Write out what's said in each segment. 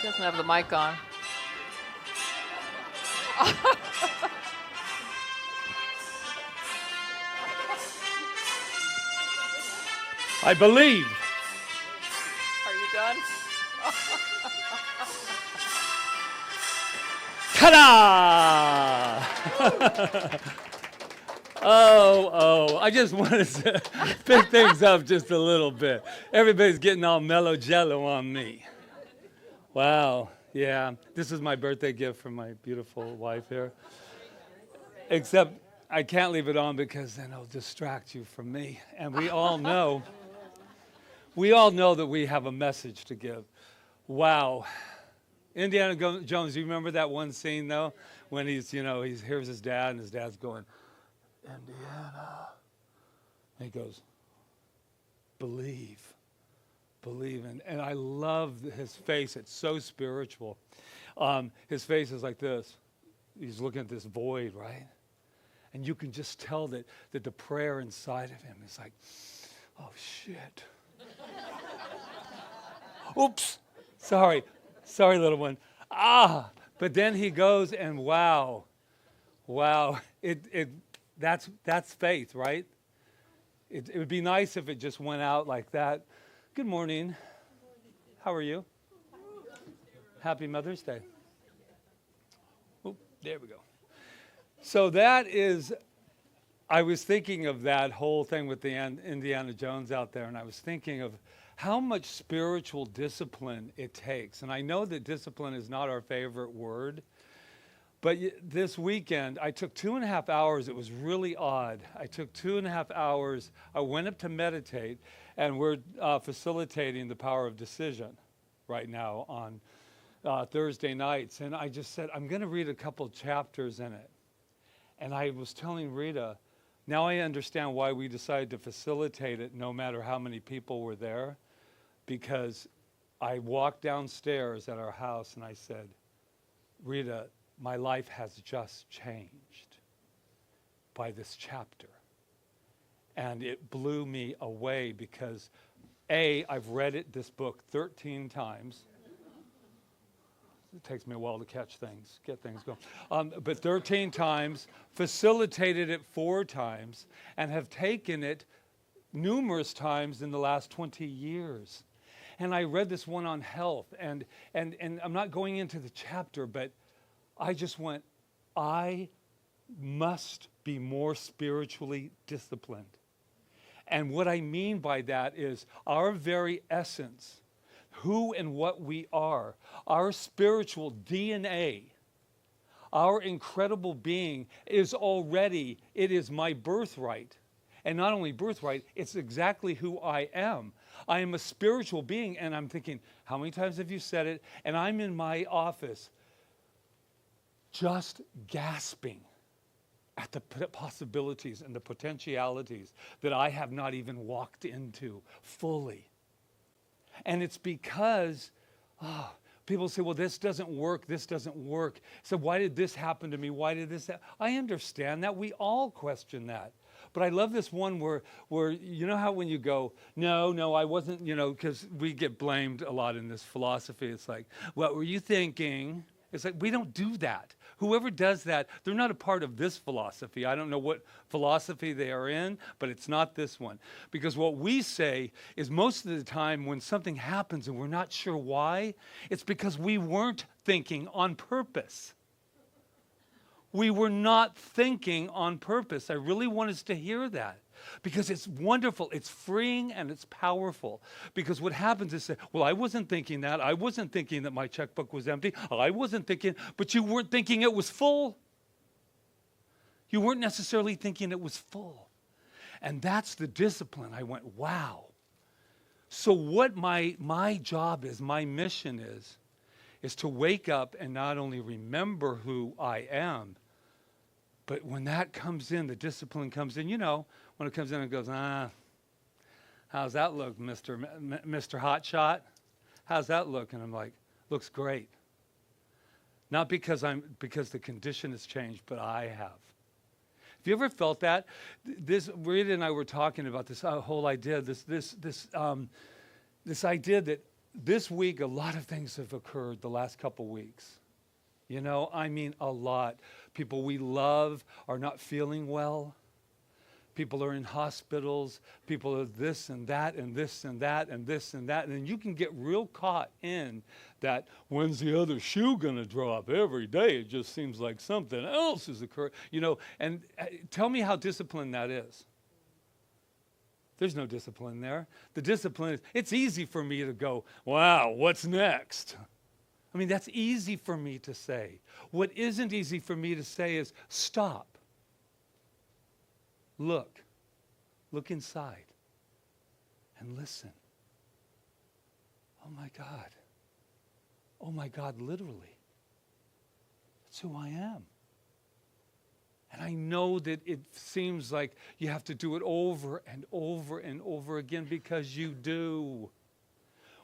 Doesn't have the mic on. I believe. Are you done? Ta-da! I just wanted to pick things up just a little bit. Everybody's getting all mellow jello on me. Wow, yeah. This is my birthday gift from my beautiful wife here. Except I can't leave it on because then it'll distract you from me. And we all know that we have a message to give. Wow. Indiana Jones, you remember that one scene though? When he hears his dad and his dad's going, Indiana. And he goes, believe. And I love his face. It's so spiritual. His face is like this. He's looking at this void, right? And you can just tell that the prayer inside of him is like, oh, shit. Oops. Sorry, little one. But then he goes and wow. That's faith, right? It would be nice if it just went out like that. Good morning. How are you? Happy Mother's Day. Oh, there we go. So that is, I was thinking of that whole thing with the Indiana Jones out there, and I was thinking of how much spiritual discipline it takes. And I know that discipline is not our favorite word, but this weekend, I took 2.5 hours. It was really odd. I took 2.5 hours. I went up to meditate, and we're facilitating the power of decision right now on Thursday nights. And I just said, I'm going to read a couple chapters in it. And I was telling Rita, now I understand why we decided to facilitate it no matter how many people were there, because I walked downstairs at our house and I said, Rita, my life has just changed by this chapter. And it blew me away because, I've read this book 13 times. It takes me a while to get things going. But 13 times, facilitated it 4 times, and have taken it numerous times in the last 20 years. And I read this one on health, and I'm not going into the chapter, but I just went, I must be more spiritually disciplined. And what I mean by that is our very essence, who and what we are, our spiritual DNA, our incredible being is my birthright. And not only birthright, it's exactly who I am. I am a spiritual being, and I'm thinking, how many times have you said it? And I'm in my office just gasping at the possibilities and the potentialities that I have not even walked into fully. And it's because people say, well, this doesn't work. So why did this happen to me? Why did this happen? I understand that. We all question that. But I love this one where you know how when you go, no, I wasn't, because we get blamed a lot in this philosophy. It's like, what were you thinking? It's like, we don't do that. Whoever does that, they're not a part of this philosophy. I don't know what philosophy they are in, but it's not this one. Because what we say is most of the time when something happens and we're not sure why, it's because we weren't thinking on purpose. We were not thinking on purpose. I really want us to hear that. Because it's wonderful, it's freeing, and it's powerful. Because what happens is, well, I wasn't thinking that. I wasn't thinking that my checkbook was empty. I wasn't thinking, but you weren't thinking it was full. You weren't necessarily thinking it was full. And that's the discipline. I went, wow. So what my job is, my mission is to wake up and not only remember who I am, but when that comes in, the discipline comes in, when it comes in and goes, how's that look, Mr. Hotshot? How's that look? And I'm like, looks great. Not because the condition has changed, but I have. Have you ever felt that? Rita and I were talking about this whole idea, this idea that this week, a lot of things have occurred the last couple weeks. You know, I mean a lot. People we love are not feeling well. People are in hospitals. People are this and that and this and that and this and that. And then you can get real caught in that, when's the other shoe going to drop? Every day it just seems like something else is occurring. You know, and tell me how disciplined that is. There's no discipline there. The discipline is, it's easy for me to go, wow, what's next? I mean, that's easy for me to say. What isn't easy for me to say is stop. Look inside and listen. Oh my God, literally. That's who I am. And I know that it seems like you have to do it over and over and over again, because you do.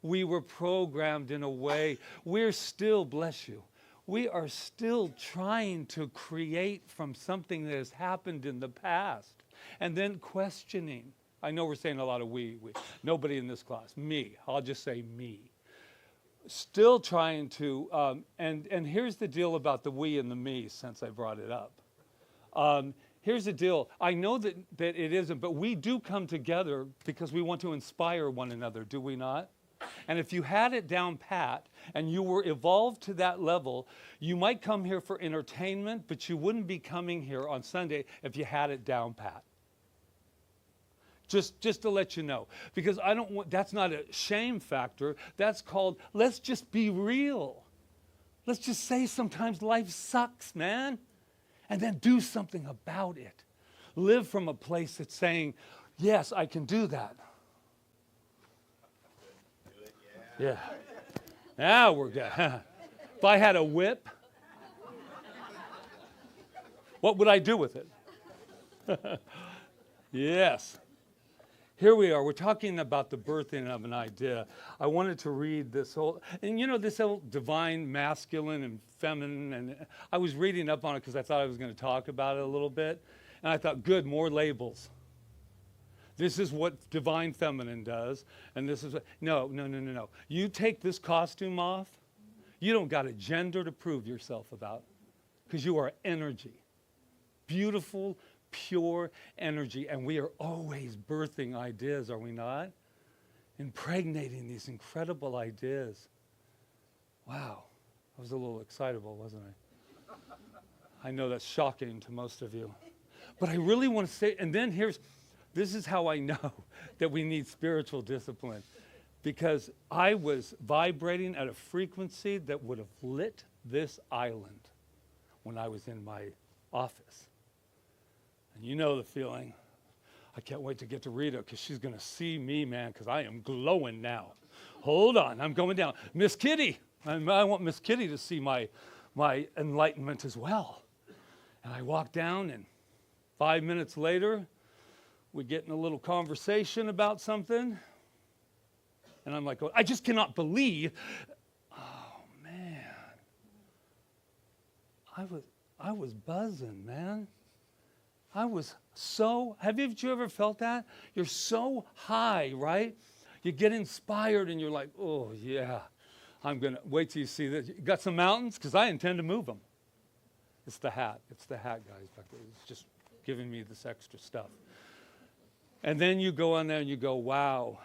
We were programmed in a way. We're still, bless you, we are still trying to create from something that has happened in the past. And then questioning. I know we're saying a lot of we. Nobody in this class. Me. I'll just say me. Still trying to, and here's the deal about the we and the me, since I brought it up. Here's the deal. I know that it isn't, but we do come together because we want to inspire one another, do we not? And if you had it down pat and you were evolved to that level, you might come here for entertainment, but you wouldn't be coming here on Sunday if you had it down pat. Just to let you know, because I don't want, that's not a shame factor. That's called, let's just be real. Let's just say sometimes life sucks, man, and then do something about it. Live from a place that's saying, yes, I can do that. Yeah. Now we're good. If I had a whip, what would I do with it? Yes. Here we are. We're talking about the birthing of an idea. I wanted to read this whole, and you know, this whole divine masculine and feminine, and I was reading up on it because I thought I was going to talk about it a little bit. And I thought, good, more labels. This is what divine feminine does, and this is what, no. You take this costume off, you don't got a gender to prove yourself about, because you are energy. Beautiful, pure energy, and we are always birthing ideas, are we not? Impregnating these incredible ideas. Wow, I was a little excitable, wasn't I? I know that's shocking to most of you. But I really want to say, and then this is how I know that we need spiritual discipline, because I was vibrating at a frequency that would have lit this island when I was in my office. And you know the feeling. I can't wait to get to Rita, because she's going to see me, man, because I am glowing now. Hold on, I'm going down. Miss Kitty, I want Miss Kitty to see my enlightenment as well. And I walk down, and 5 minutes later, we get in a little conversation about something. And I'm like, I just cannot believe. Oh, man. I was buzzing, man. I was so, have you ever felt that? You're so high, right? You get inspired and you're like, oh, yeah. I'm going to wait till you see this. You got some mountains? Because I intend to move them. It's the hat. It's the hat, guys. Back there. It's just giving me this extra stuff. And then you go on there and you go, wow,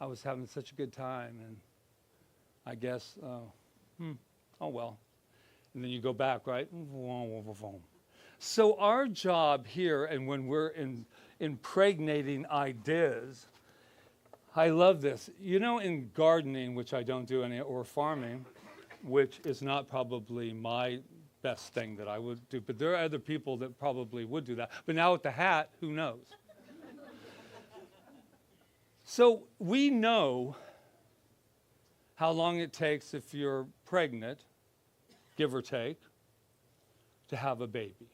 I was having such a good time. And I guess, oh well. And then you go back, right? So our job here, and when we're impregnating ideas, I love this. You know, in gardening, which I don't do any, or farming, which is not probably my best thing that I would do, but there are other people that probably would do that. But now with the hat, who knows? So we know how long it takes if you're pregnant, give or take, to have a baby,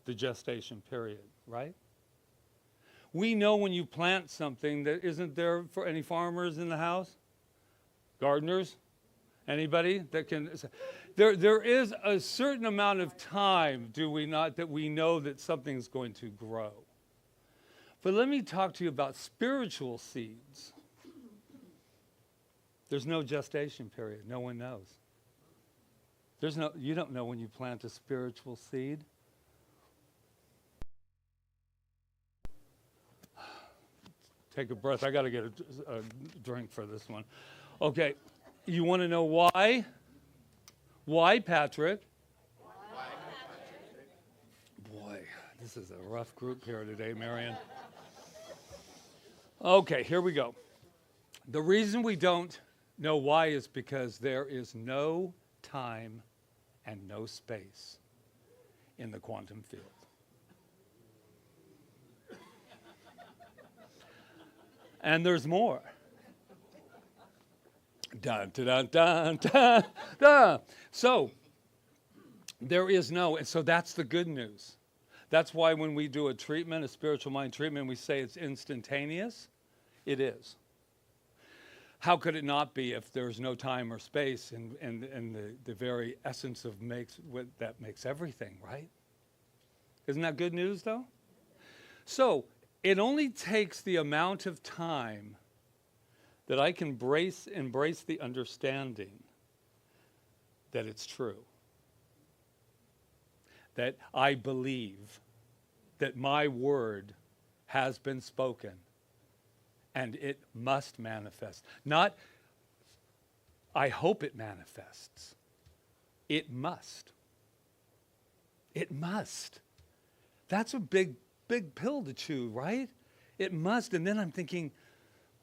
the gestation period, right? We know when you plant something that isn't there for any farmers in the house, gardeners, anybody that can. There is a certain amount of time, do we not, that we know that something's going to grow. But let me talk to you about spiritual seeds. There's no gestation period. No one knows. You don't know when you plant a spiritual seed. Take a breath. I got to get a drink for this one. Okay. You want to know why? Why, Patrick? Boy, this is a rough group here today, Marion. Okay, here we go. The reason we don't know why is because there is no time and no space in the quantum field. And there's more. Dun, dun, dun, dun, dun. So, there is no, and so that's the good news. That's why when we do a treatment, a spiritual mind treatment, we say it's instantaneous. It is. How could it not be if there's no time or space and the very essence of that makes everything, right? Isn't that good news, though? So, it only takes the amount of time that I can embrace the understanding that it's true. That I believe that my word has been spoken and it must manifest. Not, I hope it manifests. It must. It must. That's a big pill to chew, right? It must. And then I'm thinking,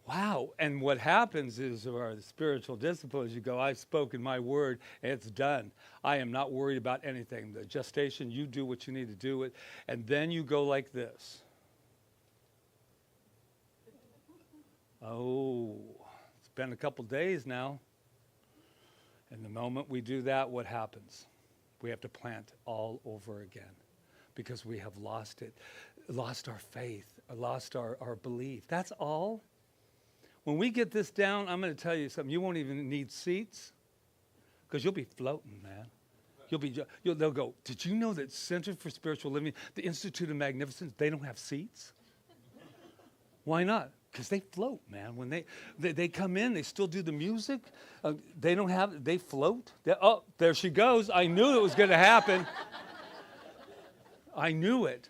wow. And what happens is, our spiritual disciplines, you go, I've spoken my word, and it's done. I am not worried about anything. The gestation, you do what you need to do it. And then you go like this. Oh, it's been a couple days now. And the moment we do that, what happens? We have to plant all over again because we have lost it, lost our faith, lost our belief. That's all. When we get this down, I'm going to tell you something. You won't even need seats because you'll be floating, man. They'll go, did you know that Center for Spiritual Living, the Institute of Magnificence, they don't have seats? Why not? Because they float, man. When they come in, they still do the music. They float. Oh, there she goes. I knew it was going to happen. I knew it.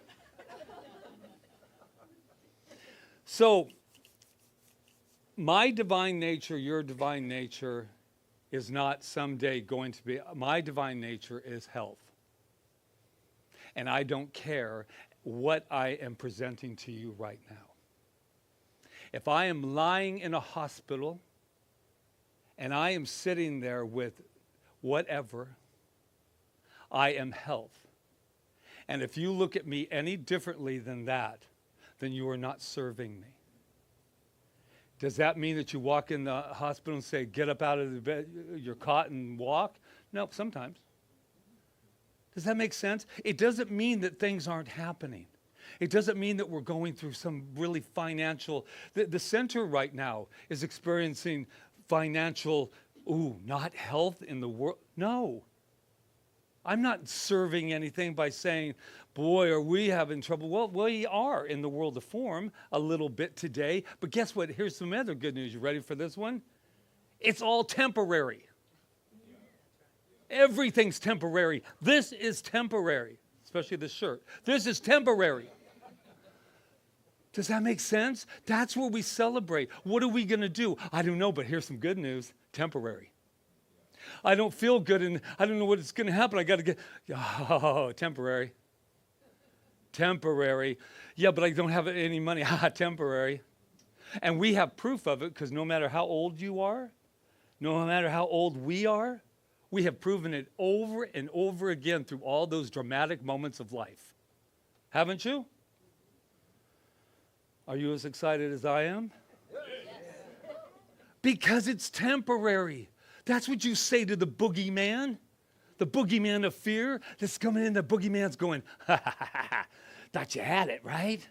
So, my divine nature, your divine nature, is not someday going to be. My divine nature is health. And I don't care what I am presenting to you right now. If I am lying in a hospital and I am sitting there with whatever, I am health. And if you look at me any differently than that, then you are not serving me. Does that mean that you walk in the hospital and say, get up out of the bed, your cot and walk? No, sometimes. Does that make sense? It doesn't mean that things aren't happening. It doesn't mean that we're going through some really financial, the center right now is experiencing financial, not health in the world. No. I'm not serving anything by saying, boy, are we having trouble. Well, we are in the world of form a little bit today. But guess what? Here's some other good news. You ready for this one? It's all temporary. Everything's temporary. This is temporary, especially this shirt. This is temporary. Does that make sense? That's where we celebrate. What are we going to do? I don't know, but here's some good news. Temporary. I don't feel good and I don't know what's going to happen. I got to get, temporary. Temporary. Yeah, but I don't have any money. Temporary. And we have proof of it because no matter how old you are, no matter how old we are, we have proven it over and over again through all those dramatic moments of life. Haven't you? Are you as excited as I am? Yes. Because it's temporary. That's what you say to the boogeyman of fear that's coming in. The boogeyman's going, ha, ha, ha, ha. Thought you had it, right?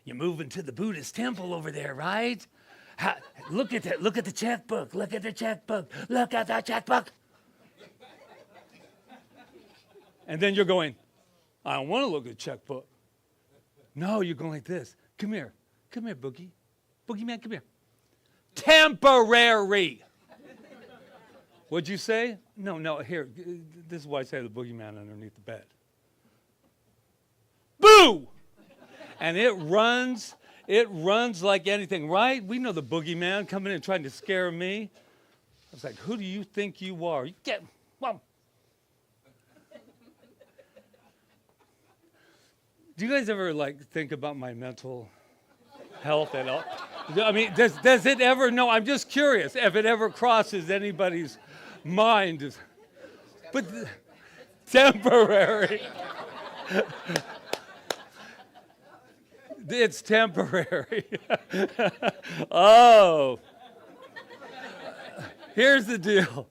You're moving to the Buddhist temple over there, right? Look at that. Look at the checkbook. Look at the checkbook. Look at the checkbook. And then you're going, I don't want to look at the checkbook. No, you're going like this. Come here. Come here, Boogie. Boogeyman, come here. Temporary. What'd you say? No, here. This is why I say the boogeyman underneath the bed. Boo! And it runs like anything, right? We know the boogeyman coming in trying to scare me. I was like, who do you think you are? You get, well. Do you guys ever think about my mental health at all? I mean, does it ever, no, I'm just curious if it ever crosses anybody's mind. But temporary. It's temporary. Oh. Here's the deal.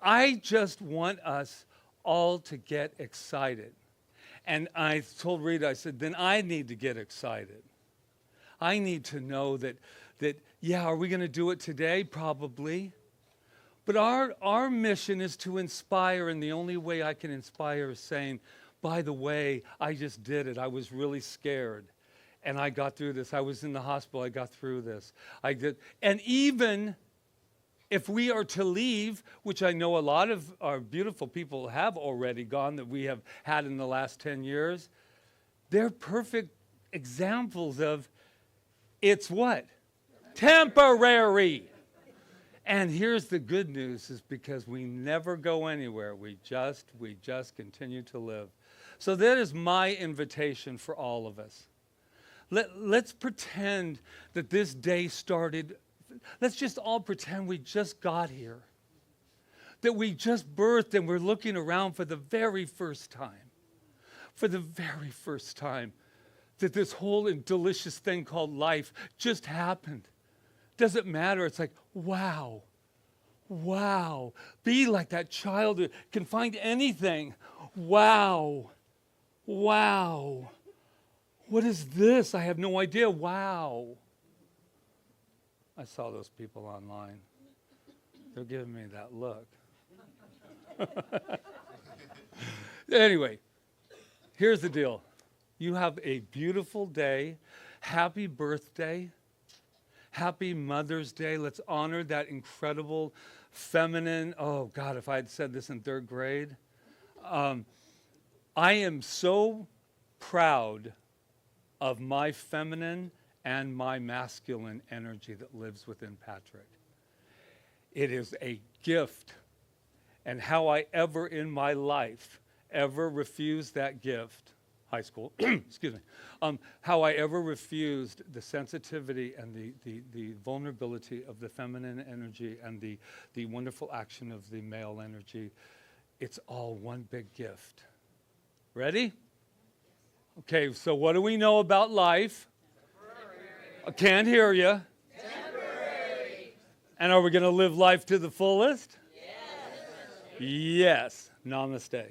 I just want us all to get excited. And I told Rita, I said, then I need to get excited. I need to know that yeah, are we going to do it today? Probably. But our mission is to inspire, and the only way I can inspire is saying, by the way, I just did it. I was really scared, and I got through this. I was in the hospital. I got through this. I did. And even if we are to leave, which I know a lot of our beautiful people have already gone that we have had in the last 10 years, they're perfect examples of it's what? Temporary. And here's the good news is because we never go anywhere. We just continue to live. So that is my invitation for all of us. Let's pretend that this day started. Let's just all pretend we just got here. That we just birthed and we're looking around for the very first time. For the very first time. That this whole delicious thing called life just happened. Doesn't matter. It's like, wow. Wow. Be like that child who can find anything. Wow. Wow. What is this? I have no idea. Wow. I saw those people online. They're giving me that look. Anyway, here's the deal. You have a beautiful day. Happy birthday. Happy Mother's Day. Let's honor that incredible feminine. Oh, God, if I had said this in third grade. I am so proud of my feminine and my masculine energy that lives within Patrick. It is a gift. And how I ever in my life ever refused that gift, high school, excuse me, how I ever refused the sensitivity and the vulnerability of the feminine energy and the wonderful action of the male energy, it's all one big gift. Ready? Okay, so what do we know about life? I can't hear you. Temporary. And are we going to live life to the fullest? Yes. Yes. Namaste.